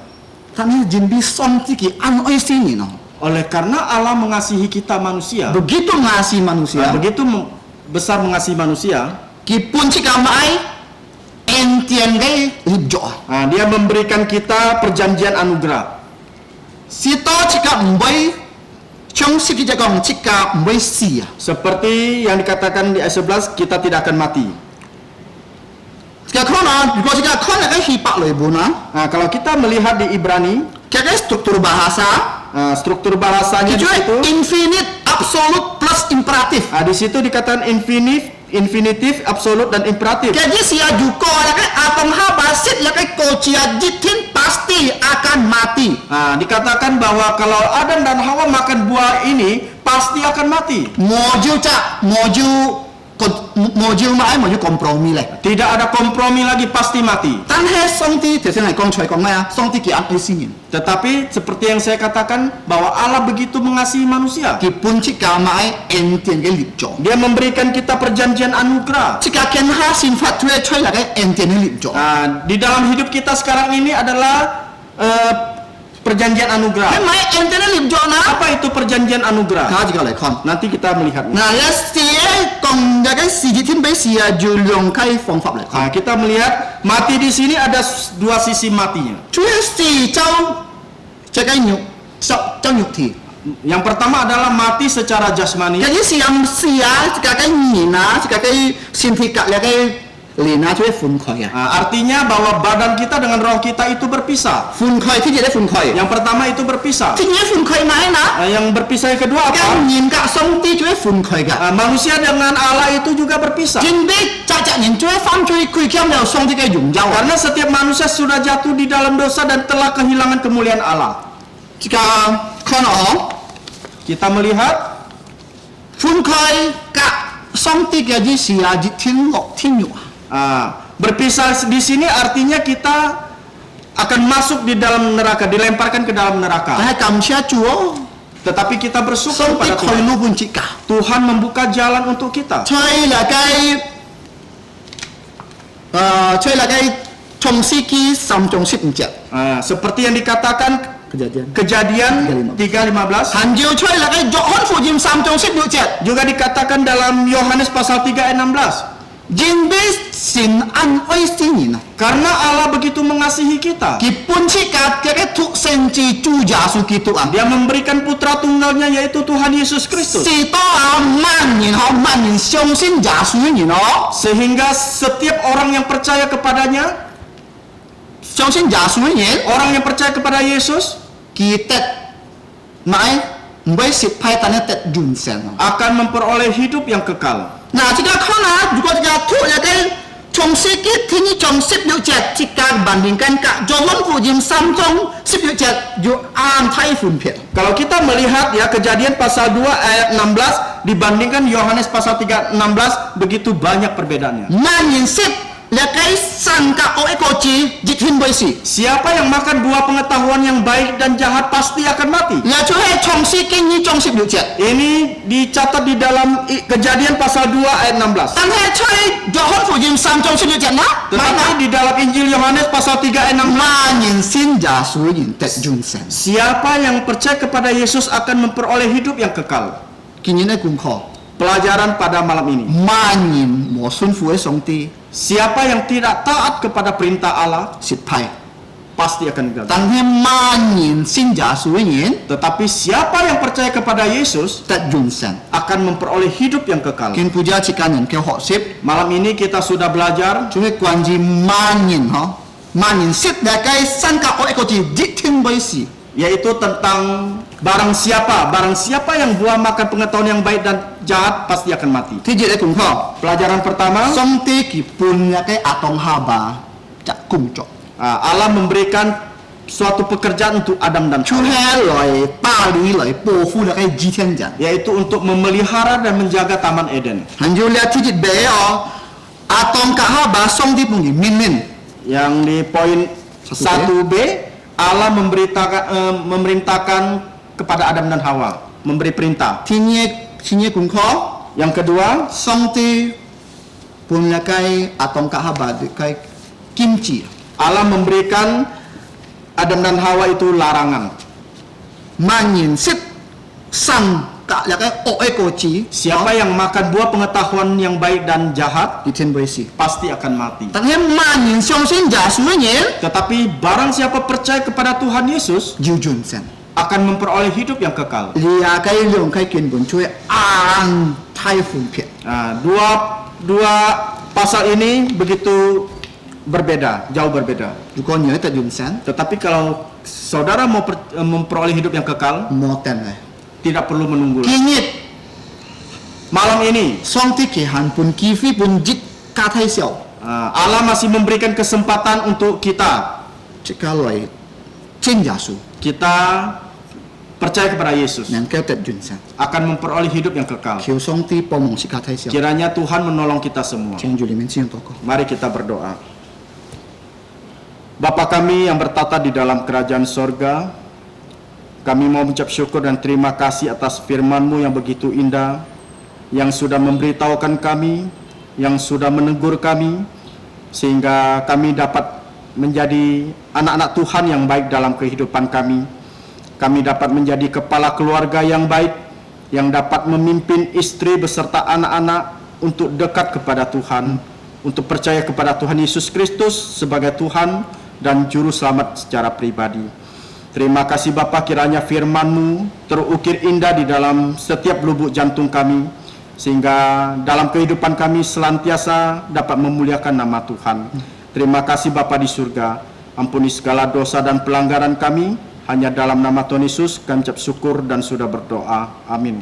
但係人比上帝佢安愛先人咯， Oleh karena Allah mengasihi kita manusia, begitu ngasihi manusia， begitu besar mengasihi manusia, 佢本質嘅咪entian嘅立作啊。 dia memberikan kita perjanjian anugerah. 是多切教唔會將十字架講切教唔會死啊。 Seperti yang dikatakan di ayat 11, kita tidak akan mati. 嘅可能如果切教可能嘅希伯來文啊， Nah, kalau kita melihat di Ibrani, 嘅struktur bahasa， struktur bahasanya 佢 di 就係 situ, infinite absolute plus imperatif。 di situ dikatakan infinitif, absolut dan imperatif. Jadi sia juga lagi atom haba sit lagi kocia jitin pasti akan mati. Dikatakan bahwa kalau Adam dan Hawa makan buah ini pasti akan mati. Moju kompromi lah. Tidak ada kompromi lagi, pasti mati. Tapi Songti, Songti ki an isinin. Tetapi seperti yang saya katakan bahwa Allah begitu mengasihi manusia. Ki pun cika mai entian ke lipjo. Dia memberikan kita perjanjian anugerah. Cika ken ha sin fat cue coy lagi entian lipjo. Di dalam hidup kita sekarang ini adalah perjanjian anugerah. Mai entian lipjo na. Apa itu perjanjian anugerah? Kau juga lekon. Nanti kita melihatnya. Nah, ya sia kong jaga si jitin bei sia juliong kai fong fap lekon. Kita melihat mati di sini ada dua sisi matinya. Cue si cao jaga nyuk, cao nyuk ti. Yang pertama adalah mati secara jasmani. Jadi siang sia jika kai nina, jika kai sintika lagi lina cue fun koi ya. Artinya bahwa badan kita dengan roh kita itu berpisah. Fun koi ti jadi fun koi. Yang pertama itu berpisah. Tinya fun koi mana? Yang berpisah yang kedua apa? Kan nin kak song ti cue fun koi ga. Manusia dengan Allah itu juga berpisah. Jin bei caca nin cue fam cue kui kiam liao song ti kai yung jauh. Karena setiap manusia sudah jatuh di dalam dosa dan telah kehilangan kemuliaan Allah. Jika kono Kita melihat fun koi kak song ti gaji sia jitin lok tin yu. Berpisah di sini artinya kita akan masuk di dalam neraka, dilemparkan ke dalam neraka. Tapi kamsia cuo. Tetapi kita bersyukur Song ti pada koi Tuhan. lu pun cika. Tuhan membuka jalan untuk kita. Chơi là cái trong si ki sam trong sip njat. Seperti yang dikatakan Kejadian Kejadian 3:15, Hanjiu chơi là cái Johon fu jim sam trong sip njat. juga dikatakan dalam Yohanes pasal 3 ayat 16. Jin bis sin an oi sin. Karena Allah begitu mengasihi kita, Ki pun si kat cái thuk sen chi chu ja su ki tu an. Dia memberikan putra tunggalnya yaitu Tuhan Yesus Kristus. Si to man yin xiong sin ja su yin no. Sehingga setiap orang yang percaya kepadanya, Xiong sin ja su yin. orang yang percaya kepada Yesus Ki tet mai mbei sip pai tan tet jun sen. akan memperoleh hidup yang kekal. Nah, jika kena juga jika tu ya kan trong sikit ini trong sip yu jet jika bandingkan kak Johon fu jim sam trong sip yu jet yu an thai fun pet. Kalau kita melihat ya Kejadian pasal 2 ayat 16 dibandingkan Yohanes pasal 3 16 begitu banyak perbedaannya. Man yin sip Lekai sangka oe koci jitin boisi. Siapa yang makan buah pengetahuan yang baik dan jahat pasti akan mati. Ya cuhe chongsi kenyi chongsi liu jiat. Ini dicatat di dalam Kejadian pasal 2 ayat 16. Tan he cuhe Yohan fu yim sam chongsi liu jiat na. Tetapi di dalam Injil Yohanes pasal 3 ayat 16, Manyin sin ja su yin tet jun sen. siapa yang percaya kepada Yesus akan memperoleh hidup yang kekal. Kinyi ne kung ko. Pelajaran pada malam ini. Manyin mo sun fu e song ti Siapa yang tidak taat kepada perintah Allah sit pai. pasti akan gagal. Tan he manyin sin ja su yin Tetapi siapa yang percaya kepada Yesus tet jun sen. akan memperoleh hidup yang kekal. Kin puja cikanen ke hok sip. Malam ini kita sudah belajar Cuhe kwanji manyin ho. Manyin sit lekai sangka oe koci jitin boisi. yaitu tentang barang siapa yang buah makan pengetahuan yang baik dan jahat pasti akan mati. Tijit e kung ko. Pelajaran pertama, Song ti ki pun lekai atong haba cak kung cok. Allah memberikan suatu pekerjaan untuk Adam dan Chu Hawa, he loi pa li loi po fu lekai jitian jan. yaitu untuk memelihara dan menjaga Taman Eden. Hanju lihat tijit be o. Atong ka haba song ti pun ni min min. Yang di poin 1B, Allah memerintahkan kepada Adam dan Hawa, memberi perintah. Tinye kung ko. Yang kedua, Song ti pun lekai atong ka haba lekai kimchi. Allah memberikan Adam dan Hawa itu larangan. Manyin sit sang ka lekai oe koci. Siapa yang makan buah pengetahuan yang baik dan jahat Jitian boisi. pasti akan mati. Tan he manyin song sin ja su yin Tetapi barang siapa percaya kepada Tuhan Yesus jiu jun sen. akan memperoleh hidup yang kekal. Lia kai liong kai kin bun cuy ang tai fun pie. Nah, dua pasal ini begitu berbeda, jauh berbeda. Juko nyo ta jun sen Tetapi kalau saudara mau memperoleh hidup yang kekal, mo ten le. tidak perlu menunggu. Kinyit Malam ini song ti ki han pun kifi pun jit ka tai xiao. Allah masih memberikan kesempatan untuk kita Cikaloi cin jasu percaya kepada Yesus nan ke tet jun sen. akan memperoleh hidup yang kekal. Kiu song ti pomong si ka tai xiao. Kiranya Tuhan menolong kita semua. Ceng juli men siang toko. Mari kita berdoa. Bapa kami yang bertata di dalam kerajaan sorga, kami mau mengucap syukur dan terima kasih atas firman-Mu yang begitu indah, yang sudah memberitahukan kami, yang sudah menegur kami, sehingga kami dapat menjadi anak-anak Tuhan yang baik dalam kehidupan kami. Kami dapat menjadi kepala keluarga yang baik, yang dapat memimpin istri beserta anak-anak untuk dekat kepada Tuhan, untuk percaya kepada Tuhan Yesus Kristus sebagai Tuhan dan Juru Selamat secara pribadi. Terima kasih Bapa, kiranya firman-Mu terukir indah di dalam setiap lubuk jantung kami, sehingga dalam kehidupan kami senantiasa dapat memuliakan nama Tuhan. Terima kasih Bapa di surga, ampuni segala dosa dan pelanggaran kami, hanya dalam nama Tuhan Yesus kami ucap syukur dan sudah berdoa. Amin.